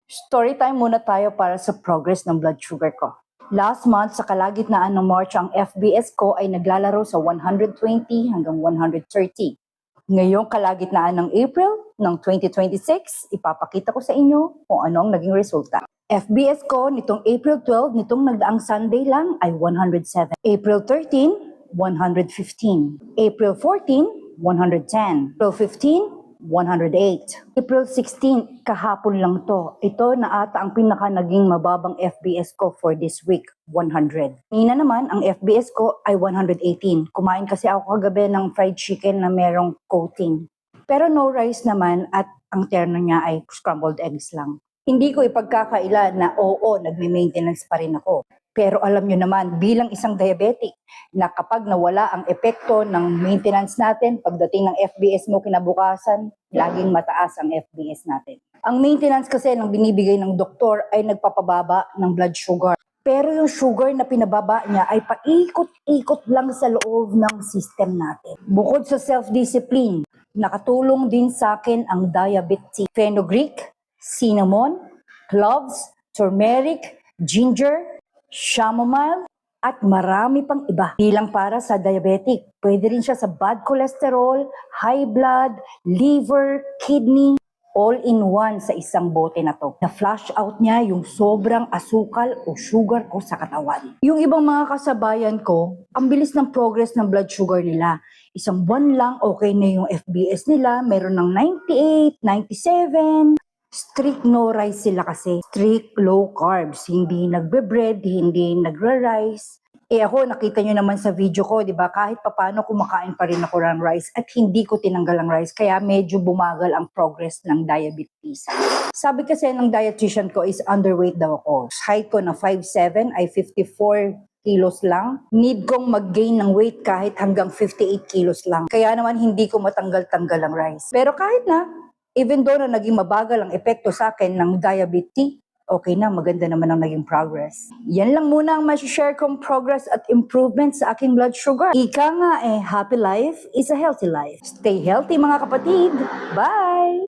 Story time muna tayo para sa progress ng blood sugar ko. Last month, sa kalagitnaan ng March, ang FBS ko ay naglalaro sa 120 hanggang 130. Ngayong kalagitnaan ng April ng 2026, ipapakita ko sa inyo kung ano ang naging resulta. FBS ko nitong April 12, nitong nagdaang Sunday lang ay 107. April 13, 115. April 14, 110. April 15, 108. April 16, kahapon lang to. Ito na ata ang pinaka naging mababang FBS ko for this week, 100. Nina naman, ang FBS ko ay 118. Kumain kasi ako kagabi ng fried chicken na merong coating. Pero no rice naman at ang terno niya ay scrambled eggs lang. Hindi ko ipagkakaila na oo, nagme-maintenance pa rin ako. Pero alam nyo naman, bilang isang diabetic, na kapag nawala ang epekto ng maintenance natin, pagdating ng FBS mo kinabukasan, laging mataas ang FBS natin. Ang maintenance kasi ng binibigay ng doktor ay nagpapababa ng blood sugar. Pero yung sugar na pinababa niya ay paikot-ikot lang sa loob ng system natin. Bukod sa self-discipline, nakatulong din sa akin ang diabetes. Fenugreek, cinnamon, cloves, turmeric, ginger, chamomile, at marami pang iba. Bilang para sa diabetic, pwede rin siya sa bad cholesterol, high blood, liver, kidney, all in one sa isang bote na to. Na-flush out niya yung sobrang asukal o sugar ko sa katawan. Yung ibang mga kasabayan ko, ang bilis ng progress ng blood sugar nila. Isang buwan lang, okay na yung FBS nila, meron ng 98, 97, strict no rice sila kasi. Strict low carbs. Hindi nagbe-bread, hindi nagra-rice. Ako, nakita nyo naman sa video ko, di ba? Kahit papano kumakain pa rin ako ng rice at hindi ko tinanggal ang rice. Kaya medyo bumagal ang progress ng diabetes. Sabi kasi ng dietitian ko is underweight daw ako. Height ko na 5'7", ay 54 kilos lang. Need kong mag-gain ng weight kahit hanggang 58 kilos lang. Kaya naman hindi ko matanggal-tanggal ang rice. Pero kahit na, even though na naging mabagal ang epekto sa akin ng diabetes, okay na, maganda naman ang naging progress. Yan lang muna ang share kong progress at improvement sa aking blood sugar. Ika nga happy life is a healthy life. Stay healthy mga kapatid. Bye!